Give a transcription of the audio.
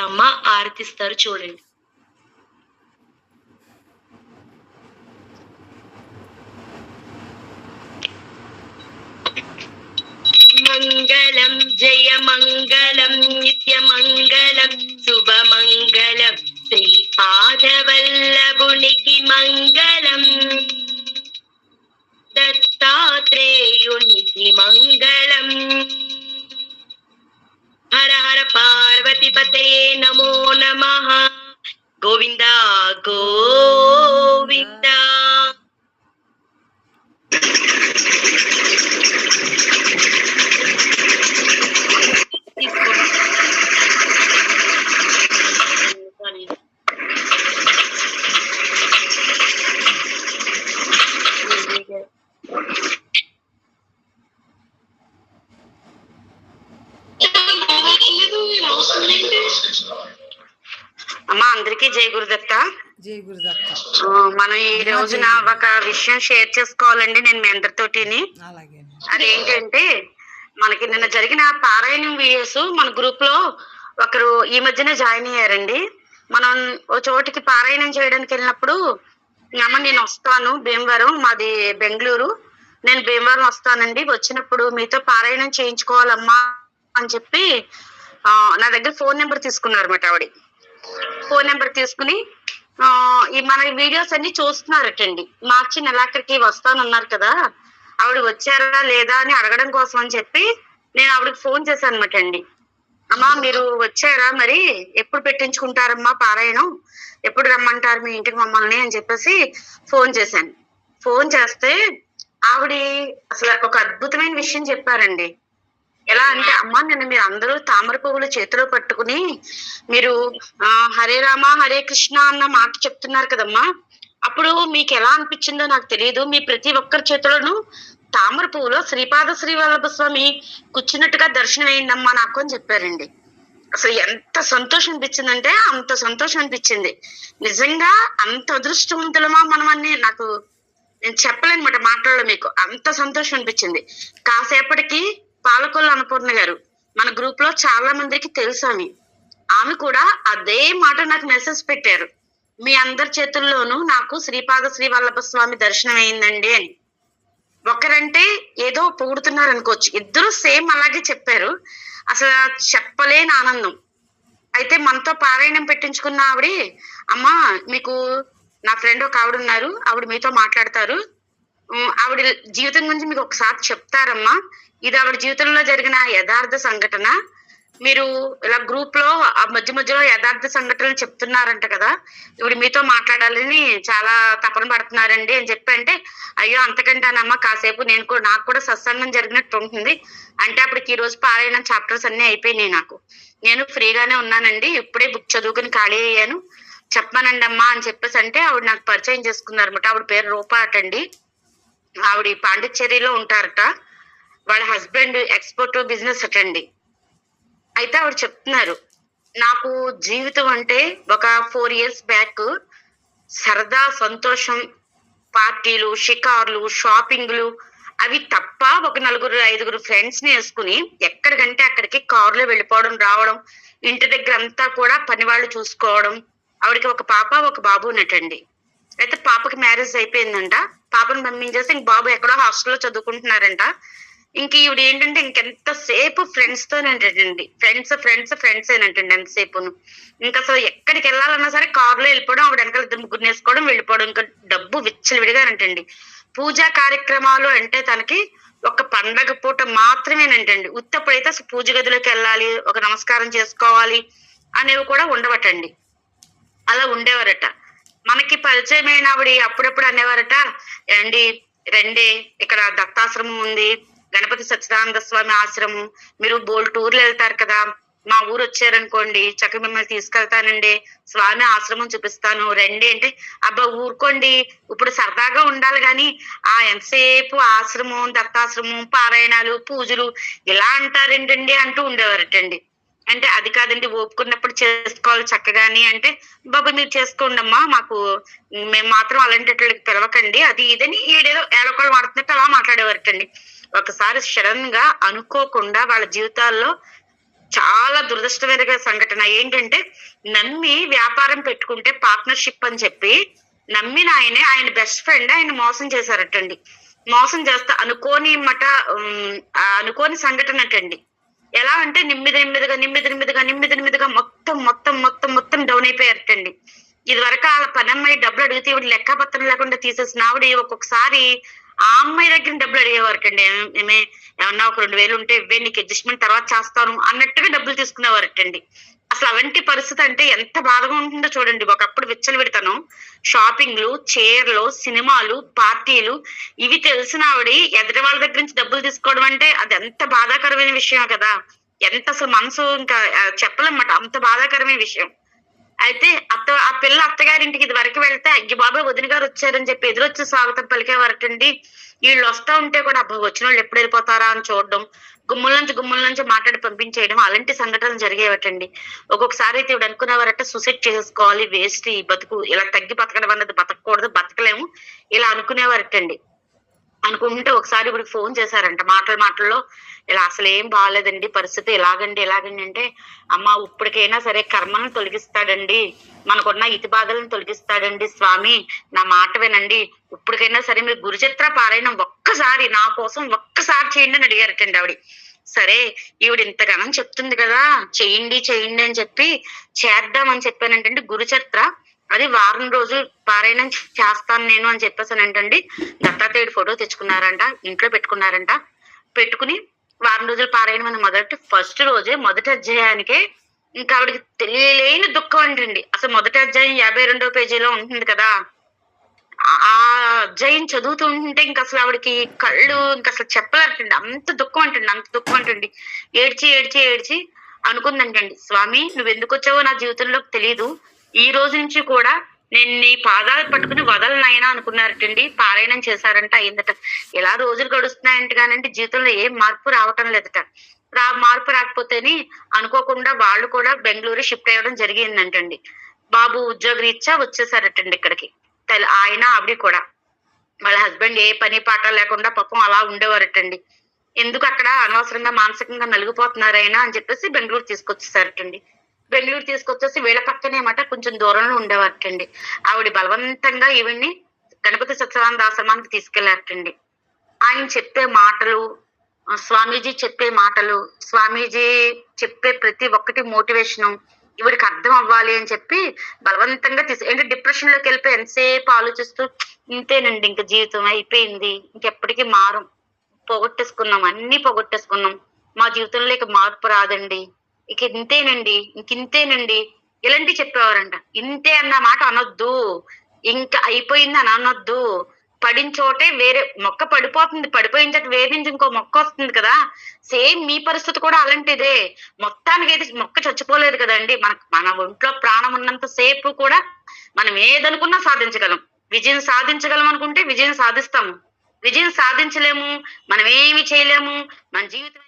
అమ్మ ఆరతిస్తారు చూడండి. మంగళం జయ మంగళం నిత్యమంగళం శుభమంగళం శ్రీపాదవల్లభునికి మంగళం దత్తాత్రేయునికి మంగళం. హర హర పార్వతీపతే నమో నమః. గోవింద గోవింద. అమ్మా అందరికీ జై గురుదత్త. జై గురుదత్త. మనం ఈ రోజున ఒక విషయం షేర్ చేసుకోవాలండి నేను మీ అందరితోటిని. అదేంటంటే మనకి నిన్న జరిగిన పారాయణం వీడియోస్ మన గ్రూప్ లో ఒకరు ఈ మధ్యన జాయిన్ అయ్యారండి. మనం ఓ చోటికి పారాయణం చేయడానికి వెళ్ళినప్పుడు అమ్మ నేను వస్తాను భీమవరం, మాది బెంగళూరు, నేను భీమవరం వస్తానండి, వచ్చినప్పుడు మీతో పారాయణం చేయించుకోవాలమ్మా అని చెప్పి నా దగ్గర ఫోన్ నెంబర్ తీసుకున్నారు అన్నమాట. ఆవిడ ఫోన్ నెంబర్ తీసుకుని ఈ మన వీడియోస్ అన్ని చూస్తున్నారటండి. మార్చి నెలాఖరికి వస్తానన్నారు కదా, ఆవిడ వచ్చారా లేదా అని అడగడం కోసం అని చెప్పి నేను ఆవిడకి ఫోన్ చేశాను అనమాట అండి. అమ్మా మీరు వచ్చారా, మరి ఎప్పుడు పెట్టించుకుంటారమ్మా పారాయణం, ఎప్పుడు రమ్మంటారు మీ ఇంటికి మమ్మల్ని అని చెప్పేసి ఫోన్ చేశాను. ఫోన్ చేస్తే ఆవిడ అసలు ఒక అద్భుతమైన విషయం చెప్పారండి. ఎలా అంటే అమ్మా నిన్న మీరు అందరూ తామర పువ్వులు చేతిలో పట్టుకుని మీరు హరే రామ హరే కృష్ణ అన్న మాట చెప్తున్నారు కదమ్మా, అప్పుడు మీకు ఎలా అనిపించిందో నాకు తెలియదు, మీ ప్రతి ఒక్కరి చేతిలోనూ తామర పువ్వులో శ్రీపాద శ్రీవల్లభ స్వామి కూర్చున్నట్టుగా దర్శనం అయిందమ్మా నాకు అని చెప్పారండి. అసలు ఎంత సంతోషం అనిపించిందంటే అంత సంతోషం అనిపించింది. నిజంగా అంత అదృష్టవంతులమా మనం అని నాకు నేను చెప్పలేనమాట మాటల్లో, మీకు అంత సంతోషం అనిపించింది. కాసేపటికి పాలకొల్లు అన్నపూర్ణ గారు మన గ్రూప్ లో చాలా మందికి తెలుసు, ఆమె కూడా అదే మాట నాకు మెసేజ్ పెట్టారు, మీ అందరి చేతుల్లోనూ నాకు శ్రీపాద శ్రీవల్లభ స్వామి దర్శనం అయిందండి అని. ఒకరంటే ఏదో పొగుడుతున్నారు అనుకోవచ్చు, ఇద్దరు సేమ్ అలాగే చెప్పారు. అసలు చెప్పలేని ఆనందం. అయితే మనతో పారాయణం పెట్టించుకున్న ఆవిడ, అమ్మా మీకు నా ఫ్రెండ్ ఒక ఆవిడ ఉన్నారు, ఆవిడ మీతో మాట్లాడతారు, ఆవిడ జీవితం గురించి మీకు ఒకసారి చెప్తారమ్మా, ఇది ఆవిడ జీవితంలో జరిగిన యథార్థ సంఘటన, మీరు ఇలా గ్రూప్ లో ఆ మధ్య మధ్యలో యథార్థ సంఘటనలు చెప్తున్నారంట కదా, ఇవిడ మీతో మాట్లాడాలని చాలా తపన పడుతున్నారండి అని చెప్పి అంటే, అయ్యో అంతకంటానమ్మా కాసేపు నేను కూడా నాకు కూడా సత్సంగం జరిగినట్టు ఉంటుంది అంటే, అప్పటికి ఈ రోజు పారాయణ చాప్టర్స్ అన్ని అయిపోయినాయి, నేను ఫ్రీగానే ఉన్నానండి, ఇప్పుడే బుక్ చదువుకుని ఖాళీ అయ్యాను, చెప్పమానండి అమ్మా అని చెప్పేసి అంటే ఆవిడ నాకు పరిచయం చేసుకున్నారు అనమాట. ఆవిడ పేరు రూపా అటండి, ఆవిడ పాండిచ్చేరిలో ఉంటారట, వాళ్ళ హస్బెండ్ ఎక్స్పోర్ట్ బిజినెస్ అటండి. అయితే ఆవిడ చెప్తున్నారు, నాకు జీవితం అంటే ఒక 4 years బ్యాక్ సరదా సంతోషం, పార్టీలు షికార్లు షాపింగ్లు అవి తప్ప ఒక 4-5 ఫ్రెండ్స్ ని వేసుకుని ఎక్కడికంటే అక్కడికి కారులో వెళ్ళిపోవడం రావడం, ఇంటి దగ్గర అంతా కూడా పని వాళ్ళు చూసుకోవడం. ఆవిడకి ఒక పాప ఒక బాబు ఉన్నట్టండి. అయితే పాపకి మ్యారేజ్ అయిపోయిందంట, పాపను పంపించేసి ఇంక బాబు ఎక్కడో హాస్టల్లో చదువుకుంటున్నారంట. ఇంక ఈవిడ ఏంటంటే ఇంకెంతసేపు ఫ్రెండ్స్ తోనేంటండి, ఫ్రెండ్స్ ఏనంటండి ఎంతసేపును. ఇంకా అసలు ఎక్కడికి వెళ్ళాలన్నా సరే కారులో వెళ్ళిపోవడం, ఆవిడ వెనకాల 2-3 వేసుకోవడం వెళ్ళిపోవడం, ఇంకా డబ్బు విచ్చలవిడిగానంటండి. పూజా కార్యక్రమాలు అంటే తనకి ఒక పండగ పూట మాత్రమేనంటండి, ఉత్తప్పుడైతే అసలు పూజ గదిలోకి వెళ్ళాలి, ఒక నమస్కారం చేసుకోవాలి అనేవి కూడా ఉండవటండి. అలా ఉండేవారట. మనకి పరిచయమైన ఆవిడ అప్పుడప్పుడు అనేవారట, అండి రండి ఇక్కడ దత్తాశ్రమం ఉంది, గణపతి సచ్చిదానంద స్వామి ఆశ్రమం, మీరు బోల్ టూర్లు వెళ్తారు కదా, మా ఊరు వచ్చారనుకోండి చక్కగా మిమ్మల్ని తీసుకెళ్తానండి, స్వామి ఆశ్రమం చూపిస్తాను రండి అంటే, అబ్బా ఊరుకోండి ఇప్పుడు సరదాగా ఉండాలి గాని ఆ ఎంతసేపు ఆశ్రమం దత్తాశ్రమం పారాయణాలు పూజలు ఇలా అంటారేంటండి అంటూ ఉండేవారటండి. అంటే అది కాదండి ఓపుకున్నప్పుడు చేసుకోవాలి చక్కగాని అంటే, బాబు మీరు చేసుకోండి అమ్మా, మాకు మేము మాత్రం అలాంటి పిలవకండి అది ఇదని ఈడేదో ఏడొకళ్ళు మాట్లాడుతున్నట్టు అలా మాట్లాడేవారటండి. ఒకసారి సడన్ గా అనుకోకుండా వాళ్ళ జీవితాల్లో చాలా దురదృష్టమైన సంఘటన ఏంటంటే, నమ్మి వ్యాపారం పెట్టుకుంటే పార్ట్నర్‌షిప్ అని చెప్పి, నమ్మిన ఆయన బెస్ట్ ఫ్రెండ్ ఆయన మోసం చేశారటండి. మోసం చేస్తే అనుకోని సంఘటనటండి. ఎలా అంటే నెమ్మదిగా మొత్తం డౌన్ అయిపోయారటండి. ఇదివరకు ఆళ్ళ పనమ్మాయి డబ్బులు అడిగితే ఈవిడ లెక్కపత్రం లేకుండా తీసేసిన ఆవిడ ఒక్కొక్కసారి ఆ అమ్మాయి దగ్గర డబ్బులు అడిగేవారటండి. ఏమన్నా ఒక 2000 ఉంటే ఇవ్వే, నీకు అడ్జస్ట్‌మెంట్ తర్వాత చేస్తాను అన్నట్టుగా డబ్బులు తీసుకునేవారటండి. అసలు అలాంటి పరిస్థితి అంటే ఎంత బాధగా ఉంటుందో చూడండి. ఒకప్పుడు విచ్చలవిడితనం, షాపింగ్‌లు, చీరలు, సినిమాలు, పార్టీలు ఇవి తెలిసిన ఆవిడ ఎదుటి వాళ్ళ దగ్గర నుంచి డబ్బులు తీసుకోవడం అంటే అది ఎంత బాధాకరమైన విషయం కదా! ఎంత అసలు మనసు ఇంకా చెప్పలేమన్నమాట. అంత బాధాకరమైన విషయం. అయితే ఆ పిల్ల అత్తగారింటికి ఇదివరకు వెళ్తే, అయ్య బాబోయ్! వదిన గారు వచ్చారని చెప్పి ఎదురొచ్చి స్వాగతం పలికేవారటండి. ఈళ్ళు వస్తా ఉంటే కూడా అబ్బా! వచ్చినోళ్ళు ఎప్పుడు వెళ్ళిపోతారా అని చూడడం, గుమ్ముల నుంచి మాట్లాడి పంపించేయడం అలాంటి సంఘటనలు జరిగేవటండి. ఒక్కొక్కసారి అయితే ఈవిడ అనుకునేవారట సూసైడ్ చేసేసుకోవాలి, వేస్ట్ ఈ బతుకు, ఇలా తగ్గి బతకడం అన్నది బతకూడదు, బతకలేము ఇలా అనుకునేవారటండి. అనుకుంటే ఒకసారి ఇప్పటికి ఫోన్ చేశారంట. మాటల్లో ఇలా అసలేం బాలేదండి పరిస్థితి, ఇలాగండి అంటే, అమ్మ ఇప్పటికైనా సరే కర్మలను తొలగిస్తాడండి, మనకున్న ఇతి బాధలను తొలగిస్తాడండి స్వామి, నా మాట వినండి, ఇప్పటికైనా సరే మీరు గురుచరిత్ర పారాయణం నా కోసం ఒక్కసారి చేయండి అని అడిగారటండి ఆవిడ. సరే ఈవిడ ఇంతగానం చెప్తుంది కదా, చెయ్యండి అని చెప్పి చేద్దామని చెప్పానంటండి. గురుచరిత్ర అది వారం రోజులు పారాయణం చేస్తాను నేను అని చెప్పేసానంటండి. దత్తాత్రేయుడు ఫోటో తెచ్చుకున్నారంట, ఇంట్లో పెట్టుకుని వారం రోజులు పారాయణం అని ఫస్ట్ రోజే మొదటి అధ్యాయానికే ఇంకా ఆవిడకి తెలియలేని దుఃఖం అంటండి. అసలు మొదటి అధ్యాయం 52వ పేజీలో ఉంటుంది కదా, ఆ అధ్యాయం చదువుతూ ఉంటుంటే ఇంక అసలు ఆవిడకి కళ్ళు ఇంక అసలు చెప్పలేరటండి. అంత దుఃఖం అంటండి. ఏడ్చి అనుకుందంటండి, స్వామి నువ్వెందుకు వచ్చావో నా జీవితంలోకి తెలీదు, ఈ రోజు నుంచి కూడా నేను నీ పాదాలు పట్టుకుని వదలనైనా అనుకున్నారటండి. పారాయణం చేశారంట, అయిందట. ఇలా రోజులు గడుస్తున్నాయంట కానండి జీవితంలో ఏం మార్పు రావటం లేదట. మార్పు రాకపోతేని అనుకోకుండా వాళ్ళు కూడా బెంగళూరు షిఫ్ట్ అయ్యడం జరిగిందంటండి. బాబు ఉద్యోగరీత్యా వచ్చేసారటండి ఇక్కడికి. ఆయన ఆవిడ కూడా వాళ్ళ హస్బెండ్ ఏ పని పాట లేకుండా పాపం అలా ఉండేవారటండి. ఎందుకు అక్కడ అనవసరంగా మానసికంగా నలిగిపోతున్నారైనా అని చెప్పేసి బెంగళూరు తీసుకొచ్చేసారటండి. బెంగళూరు తీసుకొచ్చేసి వీళ్ళ పక్కనే మాట కొంచెం దూరంలో ఉండేవారటండి. ఆవిడ బలవంతంగా ఈవిడ్ని గణపతి సత్యనారాయణ ఆశ్రమానికి తీసుకెళ్లారటండి. ఆయన చెప్పే మాటలు, స్వామీజీ చెప్పే ప్రతి ఒక్కటి మోటివేషను ఈవిడికి అర్థం అవ్వాలి అని చెప్పి బలవంతంగా ఏంటంటే డిప్రెషన్ లోకి వెళ్ళిపోయి ఎంతసేపు ఆలోచిస్తూ ఇంతేనండి, ఇంక జీవితం అయిపోయింది, ఇంకెప్పటికీ మారం, అన్ని పోగొట్టేసుకున్నాం, మా జీవితంలో ఇక మార్పు రాదండి, ఇక ఇంకింతేనండి ఇలాంటివి చెప్పేవారంట. ఇంతే అన్న మాట అనొద్దు, ఇంకా అయిపోయింది అని అనొద్దు, పడిన చోటే వేరే మొక్క పడిపోయిన చోట వేరే నుంచి ఇంకో మొక్క వస్తుంది కదా, సేమ్ మీ పరిస్థితి కూడా అలాంటిదే. మొత్తానికి అయితే మొక్క చచ్చిపోలేదు కదండి, మన ఒంట్లో ప్రాణం ఉన్నంత సేపు కూడా మనం ఏదనుకున్నా సాధించగలం. విజయం సాధించగలం అనుకుంటే విజయం సాధిస్తాము, విజయం సాధించలేము, మనం ఏమి చేయలేము, మన జీవితం